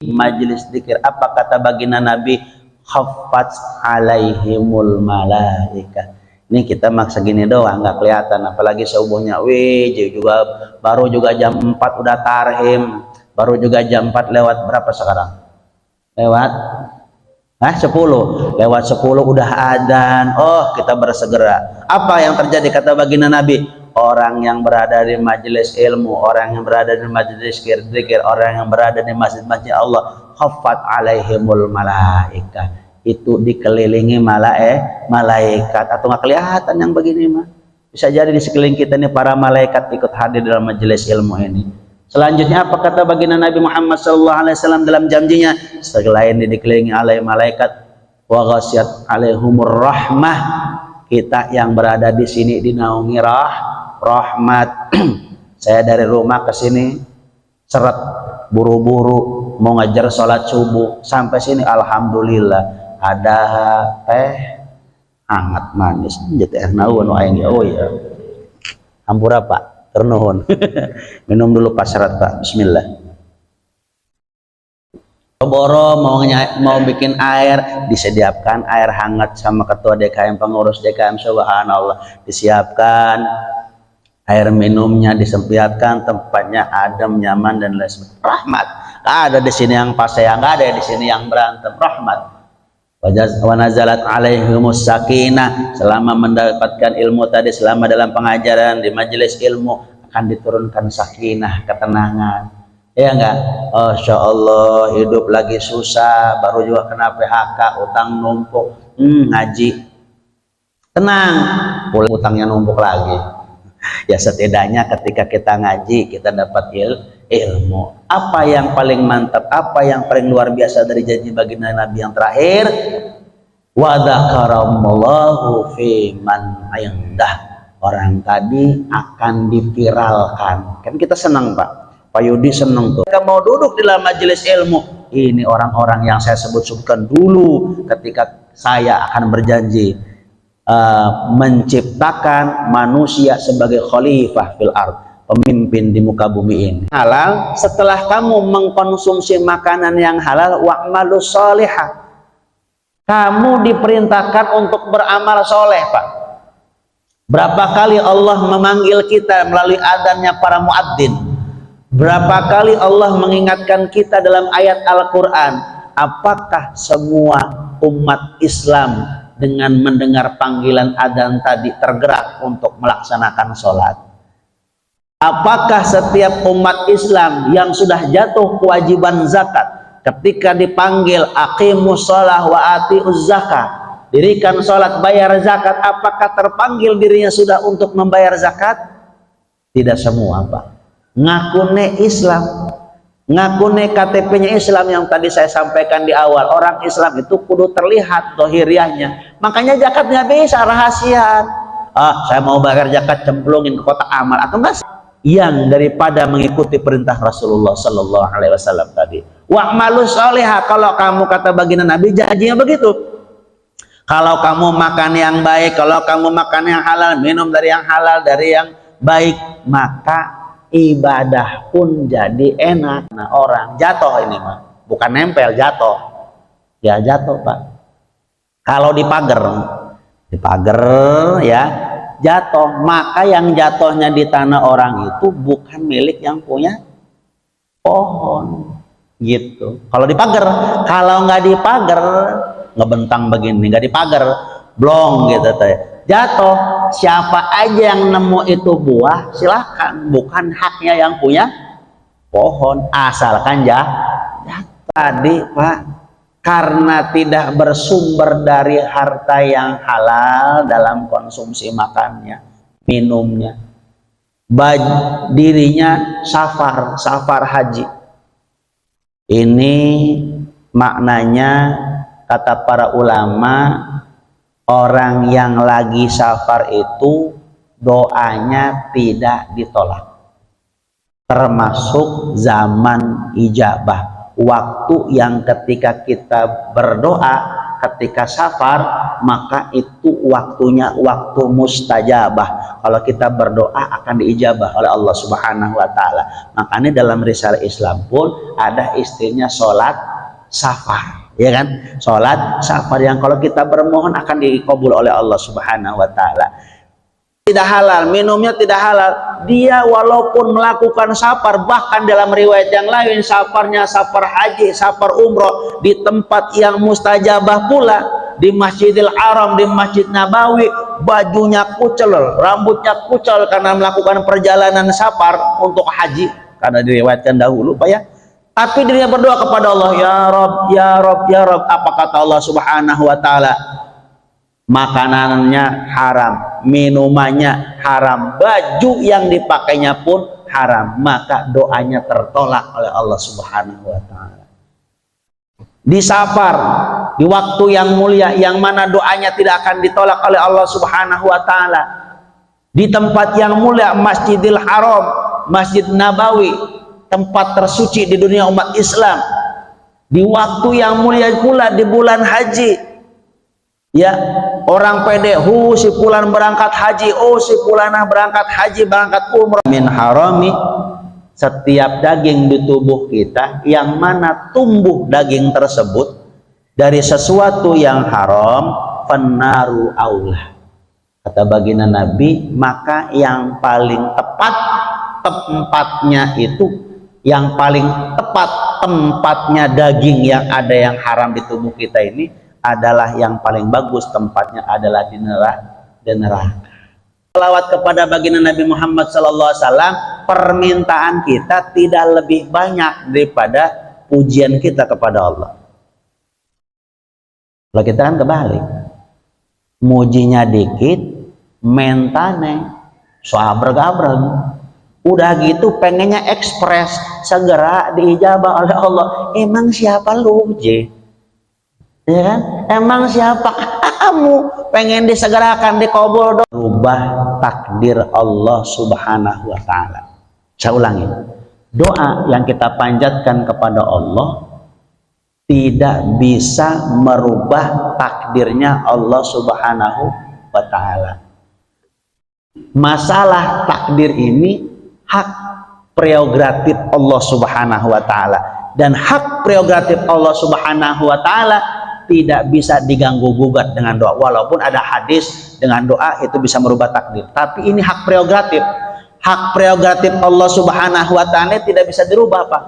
majelis zikir. Apa kata baginda Nabi? Khaffat alaihimul malaika. Ini kita maksa gini doang nggak kelihatan, apalagi subuhnya juga baru juga jam 4 udah tarhim, baru juga jam 4 lewat berapa sekarang? Lewat 10 lewat 10 udah adzan. Oh, kita bersegera. Apa yang terjadi kata baginda Nabi? Orang yang berada di majelis ilmu, orang yang berada di majelis zikir, orang yang berada di masjid-masjid Allah, khaffat alaihimul malaika, itu dikelilingi malaikat. Atau nggak kelihatan yang begini mah, bisa jadi di sekeliling kita ini para malaikat ikut hadir dalam majelis ilmu ini. Selanjutnya apa kata baginda Nabi Muhammad SAW dalam janjinya? Selain dikelilingi oleh malaikat, wa ghasyat alaihumur rahmah, kita yang berada di sini dinaungi rahmat. Saya dari rumah ke sini seret, buru-buru mau ngajar sholat subuh, sampai sini alhamdulillah ada teh hangat manis. Jadi naon aing oh ya. Hampura Pak, ternuhun. Minum dulu Pak syarat Pak. Bismillah. Boro mau bikin air, disediakan air hangat sama ketua DKM, pengurus DKM, subhanallah, disiapkan air minumnya, disempiatkan, tempatnya adem, nyaman dan lain sebagainya. Rahmat. Nggak ada di sini yang pas, yang nggak ada di sini yang berantem. Rahmat. Wa nazalat alaihimus sakinah, selama mendapatkan ilmu tadi, selama dalam pengajaran di majelis ilmu akan diturunkan sakinah, ketenangan. Ya enggak? Masya Allah, hidup lagi susah, baru juga kena PHK, utang numpuk, ngaji tenang, pulang utangnya numpuk lagi. Ya setidaknya ketika kita ngaji, kita dapat ilmu. Apa yang paling mantap, apa yang paling luar biasa dari janji baginda Nabi yang terakhir? Wa dzakaramallahu fi man indah, orang tadi akan diviralkan. Kan kita senang Pak, Pak Yudi senang tuh. Mereka mau duduk di dalam majelis ilmu. Ini orang-orang yang saya sebutkan dulu ketika saya akan berjanji menciptakan manusia sebagai khalifah fil ard, pemimpin di muka bumi ini. Halal, setelah kamu mengkonsumsi makanan yang halal, wa'malus sholihah, kamu diperintahkan untuk beramal soleh Pak. Berapa kali Allah memanggil kita melalui adanya para muadzin? Berapa kali Allah mengingatkan kita dalam ayat Al-Quran? Apakah semua umat Islam dengan mendengar panggilan adzan tadi tergerak untuk melaksanakan sholat? Apakah setiap umat Islam yang sudah jatuh kewajiban zakat, ketika dipanggil aqimus sholah wa atiuz zakah, dirikan sholat, bayar zakat, apakah terpanggil dirinya sudah untuk membayar zakat? Tidak semua Pak. Ngakune Islam, ngakune KTP-nya Islam yang tadi saya sampaikan di awal. Orang Islam itu kudu terlihat dohiriahnya, makanya zakat nggak bisa rahasiaan. Saya mau bayar zakat, cemplungin ke kotak amal atau enggak, yang daripada mengikuti perintah Rasulullah Sallallahu Alaihi Wasallam tadi. Wa'malus sholihah, kalau kamu kata baginda Nabi janjinya begitu. Kalau kamu makan yang baik, kalau kamu makan yang halal, minum dari yang halal, dari yang baik, maka ibadah pun jadi enak. Nah, orang jatuh ini mah bukan nempel, jatuh ya, jatuh Pak. Kalau dipager ya jatuh, maka yang jatuhnya di tanah orang itu bukan milik yang punya pohon gitu. Kalau dipager, kalau nggak dipager, ngebentang begini, nggak dipager, blong gitu teh, jatuh. Siapa aja yang nemu itu buah silakan, bukan haknya yang punya pohon, asalkan jatuh. Tadi Pak, karena tidak bersumber dari harta yang halal dalam konsumsi makannya, minumnya, dirinya safar haji. Ini maknanya kata para ulama, orang yang lagi safar itu doanya tidak ditolak, termasuk zaman ijabah, waktu yang ketika kita berdoa ketika safar, maka itu waktunya waktu mustajabah. Kalau kita berdoa akan diijabah oleh Allah Subhanahu wa taala. Makanya dalam risalah Islam pun ada istrinya sholat safar, ya kan? Sholat safar yang kalau kita bermohon akan dikabul oleh Allah Subhanahu wa taala. Tidak halal, minumnya tidak halal. Dia walaupun melakukan safar, bahkan dalam riwayat yang lain safarnya safar haji, safar umroh di tempat yang mustajabah pula, di Masjidil Haram, di Masjid Nabawi, bajunya kucel, rambutnya kucel karena melakukan perjalanan safar untuk haji, karena diriwayatkan dahulu Pak ya. Tapi dirinya berdoa kepada Allah, ya Rob, ya Rob, ya Rob. Apa kata Allah Subhanahu wa taala? Makanannya haram, minumannya haram, baju yang dipakainya pun haram, maka doanya tertolak oleh Allah Subhanahu wa taala. Di safar, di waktu yang mulia yang mana doanya tidak akan ditolak oleh Allah Subhanahu wa taala. Di tempat yang mulia Masjidil Haram, Masjid Nabawi, tempat tersuci di dunia umat Islam. Di waktu yang mulia pula di bulan haji. Ya, orang pede, si fulan berangkat haji, si fulanah berangkat haji, berangkat umrah. Min harami, setiap daging di tubuh kita yang mana tumbuh daging tersebut dari sesuatu yang haram, fannaru aulah. Kata baginda Nabi, maka yang paling tepat tempatnya itu, yang paling tepat tempatnya daging yang ada yang haram di tubuh kita ini adalah yang paling bagus tempatnya adalah di neraka. Salawat kepada baginda Nabi Muhammad sallallahu alaihi wasallam, permintaan kita tidak lebih banyak daripada pujian kita kepada Allah. Kalau kita kan kebalik, mujinya dikit, mentane soabreg-abreg. Udah gitu pengennya ekspres, segera diijabah oleh Allah. Emang siapa lu, J? Ya kan? Emang siapa kamu pengen disegerakan dikabul? Rubah takdir Allah Subhanahu wa taala. Saya ulangi, doa yang kita panjatkan kepada Allah tidak bisa merubah takdirnya Allah Subhanahu wa taala. Masalah takdir ini hak prerogatif Allah Subhanahu wa taala, dan hak prerogatif Allah Subhanahu wa taala tidak bisa diganggu gugat dengan doa. Walaupun ada hadis dengan doa itu bisa merubah takdir, tapi ini hak prerogatif Allah Subhanahu wa taala tidak bisa dirubah Pak.